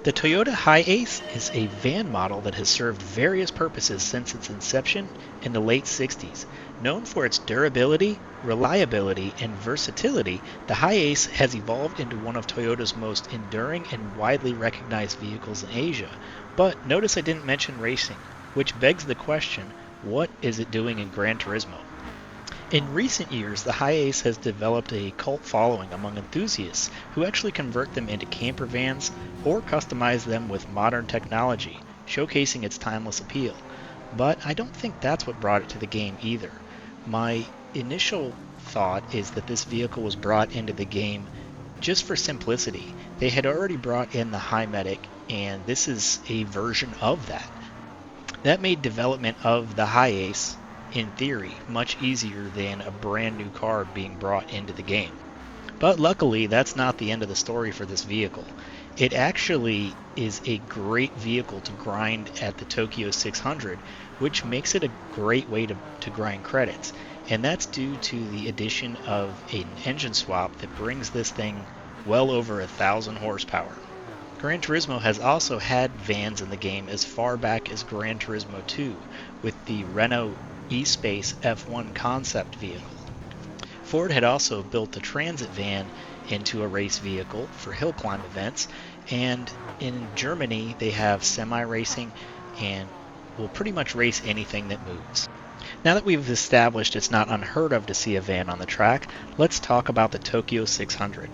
The Toyota Hiace is a van model that has served various purposes since its inception in the late 60s. Known for its durability, reliability, and versatility, the Hiace has evolved into one of Toyota's most enduring and widely recognized vehicles in Asia. But notice I didn't mention racing, which begs the question, what is it doing in Gran Turismo? In recent years, the Hiace has developed a cult following among enthusiasts who actually convert them into camper vans or customize them with modern technology, showcasing its timeless appeal. But I don't think that's what brought it to the game either. My initial thought is that this vehicle was brought into the game just for simplicity. They had already brought in the Hi-Medic, and this is a version of that. That made development of the Hiace, in theory, much easier than a brand new car being brought into the game. But luckily, that's not the end of the story for this vehicle. It actually is a great vehicle to grind at the Tokyo 600, which makes it a great way to grind credits. And that's due to the addition of an engine swap that brings this thing well over 1,000 horsepower. Gran Turismo has also had vans in the game as far back as Gran Turismo 2 with the Renault E-Space F1 concept vehicle. Ford had also built the Transit van into a race vehicle for hill climb events, and in Germany they have semi-racing and will pretty much race anything that moves. Now that we've established it's not unheard of to see a van on the track, let's talk about the Tokyo 600.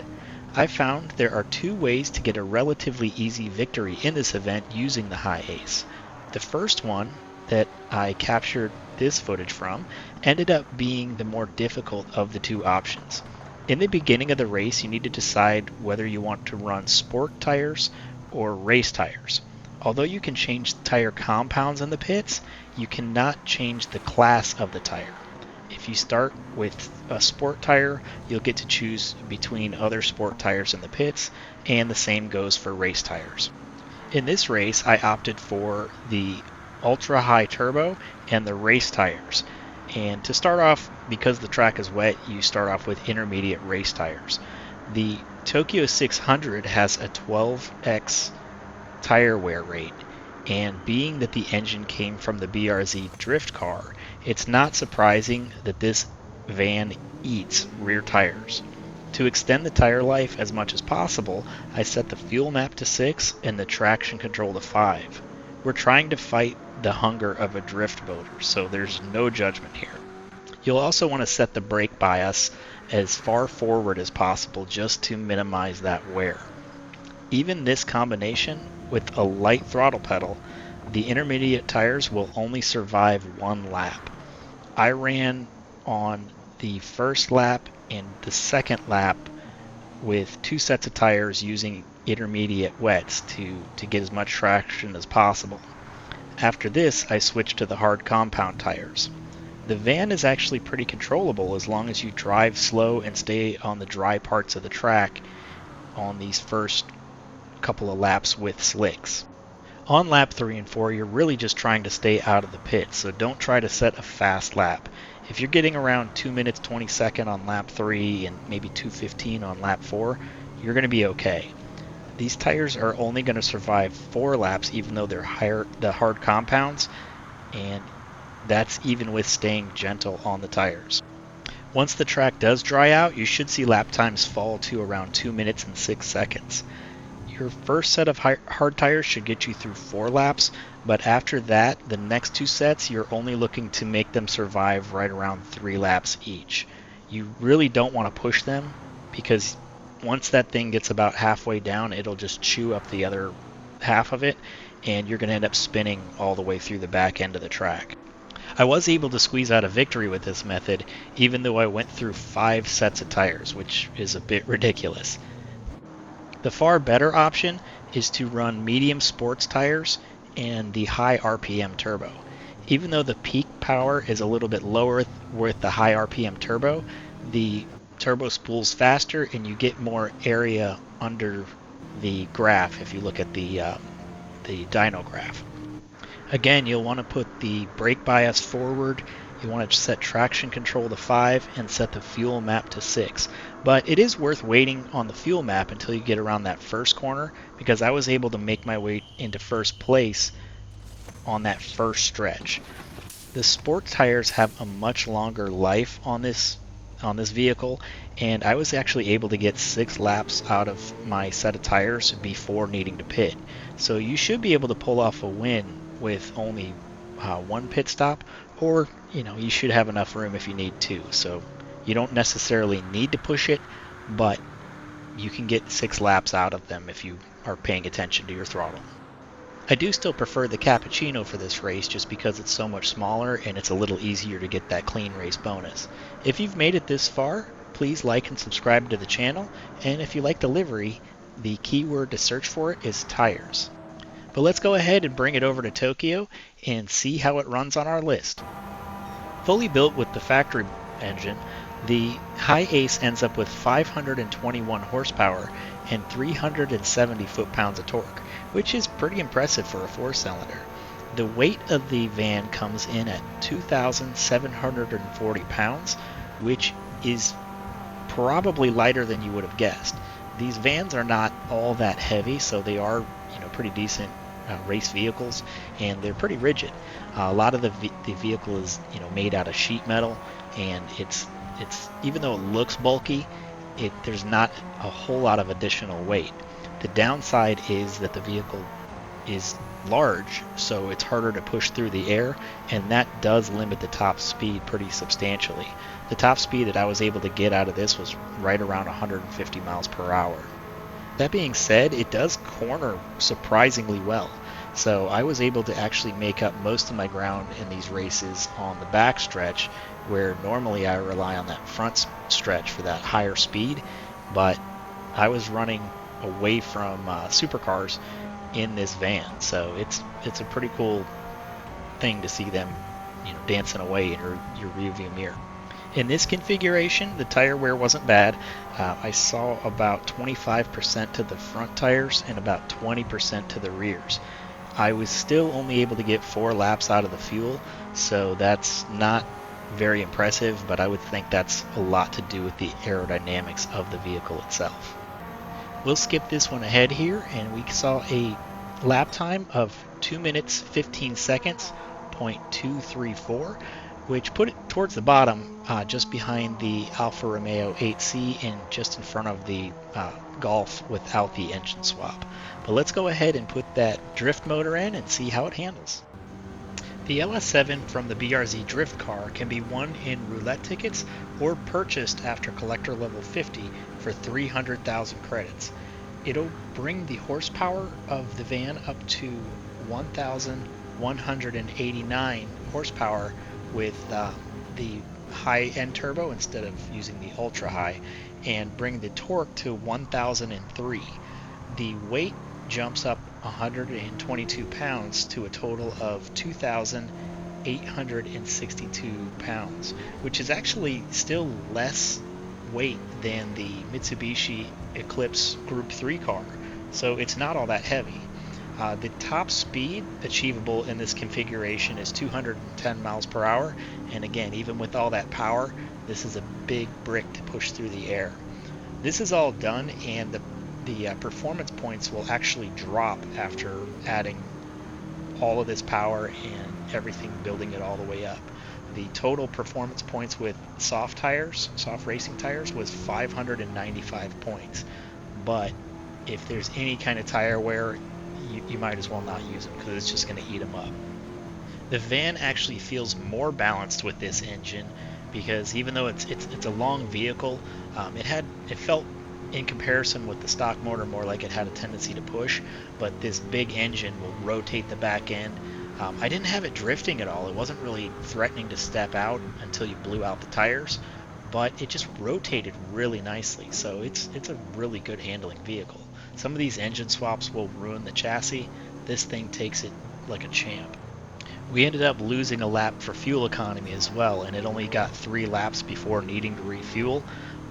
I found there are two ways to get a relatively easy victory in this event using the Hiace. The first one that I captured this footage from ended up being the more difficult of the two options. In the beginning of the race, you need to decide whether you want to run sport tires or race tires. Although you can change tire compounds in the pits, you cannot change the class of the tire. If you start with a sport tire, you'll get to choose between other sport tires in the pits, and the same goes for race tires. In this race, I opted for the ultra high turbo and the race tires. And to start off, because the track is wet, you start off with intermediate race tires. The Tokyo 600 has a 12x tire wear rate, and being that the engine came from the BRZ drift car, it's not surprising that this van eats rear tires. To extend the tire life as much as possible, I set the fuel map to 6 and the traction control to 5. We're trying to fight the hunger of a drift boater, so there's no judgment here. You'll also want to set the brake bias as far forward as possible just to minimize that wear. Even this combination with a light throttle pedal, the intermediate tires will only survive one lap. I ran on the first lap and the second lap with two sets of tires using intermediate wets to get as much traction as possible. After this, I switched to the hard compound tires. The van is actually pretty controllable as long as you drive slow and stay on the dry parts of the track on these first couple of laps with slicks. On lap 3 and 4, you're really just trying to stay out of the pit, so don't try to set a fast lap. If you're getting around 2 minutes 22 on lap 3 and maybe 2:15 on lap 4, you're going to be okay. These tires are only going to survive 4 laps even though they're the hard compounds, and that's even with staying gentle on the tires. Once the track does dry out, you should see lap times fall to around 2 minutes and 6 seconds. Your first set of hard tires should get you through 4 laps, but after that, the next 2 sets, you're only looking to make them survive right around 3 laps each. You really don't want to push them, because once that thing gets about halfway down, it'll just chew up the other half of it, and you're going to end up spinning all the way through the back end of the track. I was able to squeeze out a victory with this method, even though I went through 5 sets of tires, which is a bit ridiculous. The far better option is to run medium sports tires and the high RPM turbo. Even though the peak power is a little bit lower with the high RPM turbo, the turbo spools faster and you get more area under the graph if you look at the dyno graph. Again, you'll want to put the brake bias forward, You want to set traction control to 5 and set the fuel map to 6. But it is worth waiting on the fuel map until you get around that first corner, because I was able to make my way into first place on that first stretch. The sport tires have a much longer life on this vehicle, and I was actually able to get 6 laps out of my set of tires before needing to pit. So you should be able to pull off a win with only 1 pit stop, or you should have enough room if you need to. So you don't necessarily need to push it, but you can get 6 laps out of them if you are paying attention to your throttle. I do still prefer the Cappuccino for this race just because it's so much smaller and it's a little easier to get that clean race bonus. If you've made it this far, please like and subscribe to the channel, and if you like the livery, the keyword to search for it is tires. But let's go ahead and bring it over to Tokyo and see how it runs on our list. Fully built with the factory engine, the Hiace ends up with 521 horsepower and 370 foot-pounds of torque, which is pretty impressive for a 4-cylinder. The weight of the van comes in at 2,740 pounds, which is probably lighter than you would have guessed. These vans are not all that heavy, so they are pretty decent race vehicles, and they're pretty rigid. A lot of the vehicle is made out of sheet metal, and it's even though it looks bulky, there's not a whole lot of additional weight. The downside is that the vehicle is large, so it's harder to push through the air, and that does limit the top speed pretty substantially. The top speed that I was able to get out of this was right around 150 miles per hour. That being said, it does corner surprisingly well, so I was able to actually make up most of my ground in these races on the back stretch, where normally I rely on that front stretch for that higher speed, but I was running away from supercars in this van, so it's a pretty cool thing to see them dancing away in your rearview mirror. In this configuration, the tire wear wasn't bad. I saw about 25% to the front tires and about 20% to the rears. I was still only able to get 4 laps out of the fuel, so that's not very impressive, but I would think that's a lot to do with the aerodynamics of the vehicle itself. We'll skip this one ahead here, and we saw a lap time of 2 minutes 15 seconds, 0.234, which put it towards the bottom, just behind the Alfa Romeo 8C and just in front of the Golf without the engine swap. But let's go ahead and put that drift motor in and see how it handles. The LS7 from the BRZ drift car can be won in roulette tickets or purchased after collector level 50 for 300,000 credits. It'll bring the horsepower of the van up to 1,189 horsepower with the high-end turbo instead of using the ultra-high, and bring the torque to 1,003. The weight jumps up 122 pounds to a total of 2,862 pounds, which is actually still less weight than the Mitsubishi Eclipse Group 3 car, so it's not all that heavy. The top speed achievable in this configuration is 210 miles per hour, and again, even with all that power, this is a big brick to push through the air. This is all done, and the performance points will actually drop after adding all of this power and everything, building it all the way up. The total performance points with soft racing tires, was 595 points, but if there's any kind of tire wear, you might as well not use them because it's just going to eat them up. The van actually feels more balanced with this engine because even though it's a long vehicle, it felt in comparison with the stock motor more like it had a tendency to push, but this big engine will rotate the back end. I didn't have it drifting at all. It wasn't really threatening to step out until you blew out the tires, but it just rotated really nicely, so it's a really good handling vehicle. Some of these engine swaps will ruin the chassis. This thing takes it like a champ. We ended up losing a lap for fuel economy as well, and it only got 3 laps before needing to refuel.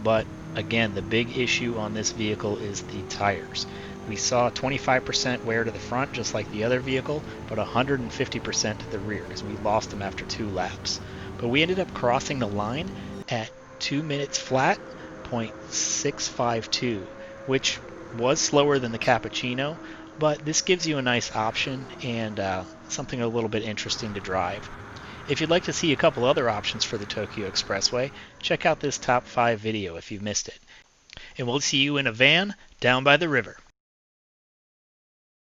But again, the big issue on this vehicle is the tires. We saw 25% wear to the front, just like the other vehicle, but 150% to the rear, because we lost them after 2 laps. but we ended up crossing the line at 2 minutes flat, 0.652, which was slower than the cappuccino, but this gives you a nice option and something a little bit interesting to drive. If you'd like to see a couple other options for the Tokyo Expressway, check out this top 5 video if you've missed it. And we'll see you in a van down by the river.